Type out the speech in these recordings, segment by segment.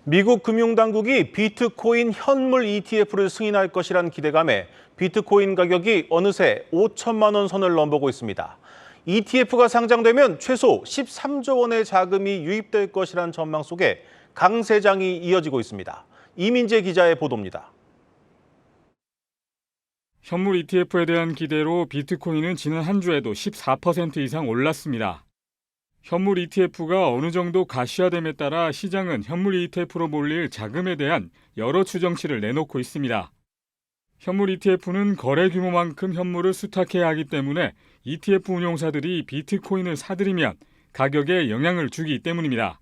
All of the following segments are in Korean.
미국 금융당국이 비트코인 현물 ETF를 승인할 것이란 기대감에 비트코인 가격이 어느새 5천만 원 선을 넘보고 있습니다. ETF가 상장되면 최소 13조 원의 자금이 유입될 것이란 전망 속에 강세장이 이어지고 있습니다. 이민재 기자의 보도입니다. 현물 ETF에 대한 기대로 비트코인은 지난 한 주에도 14% 이상 올랐습니다. 현물 ETF가 어느 정도 가시화됨에 따라 시장은 현물 ETF로 몰릴 자금에 대한 여러 추정치를 내놓고 있습니다. 현물 ETF는 거래 규모만큼 현물을 수탁해야 하기 때문에 ETF 운용사들이 비트코인을 사들이면 가격에 영향을 주기 때문입니다.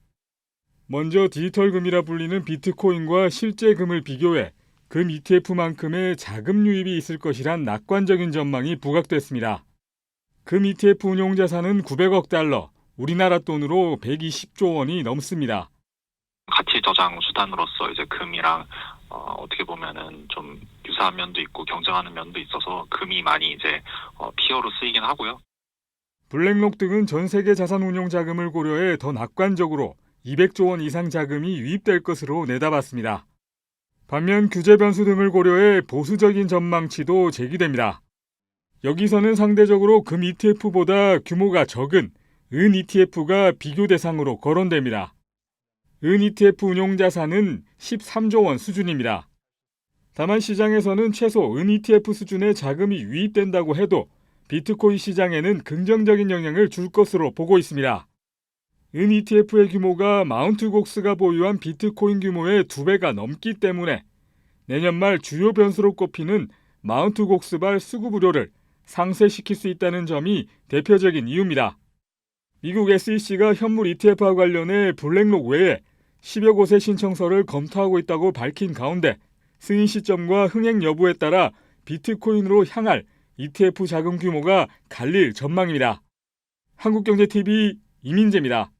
먼저 디지털 금이라 불리는 비트코인과 실제 금을 비교해 금 ETF만큼의 자금 유입이 있을 것이란 낙관적인 전망이 부각됐습니다. 금 ETF 운용 자산은 900억 달러, 우리나라 돈으로 120조 원이 넘습니다. 가치 저장 수단으로서 이제 금이랑 어떻게 보면은 좀 유사한 면도 있고 경쟁하는 면도 있어서 금이 많이 이제 피어로 쓰이긴 하고요. 블랙록 등은 전 세계 자산 운용 자금을 고려해 더 낙관적으로 200조 원 이상 자금이 유입될 것으로 내다봤습니다. 반면 규제 변수 등을 고려해 보수적인 전망치도 제기됩니다. 여기서는 상대적으로 금 ETF보다 규모가 적은 은 ETF가 비교 대상으로 거론됩니다. 은 ETF 운용 자산은 13조 원 수준입니다. 다만 시장에서는 최소 은 ETF 수준의 자금이 유입된다고 해도 비트코인 시장에는 긍정적인 영향을 줄 것으로 보고 있습니다. 은 ETF의 규모가 마운트 곡스가 보유한 비트코인 규모의 2배가 넘기 때문에 내년 말 주요 변수로 꼽히는 마운트 곡스발 수급 우려를 상쇄시킬 수 있다는 점이 대표적인 이유입니다. 미국 SEC가 현물 ETF와 관련해 블랙록 외에 10여 곳의 신청서를 검토하고 있다고 밝힌 가운데 승인 시점과 흥행 여부에 따라 비트코인으로 향할 ETF 자금 규모가 갈릴 전망입니다. 한국경제TV 이민재입니다.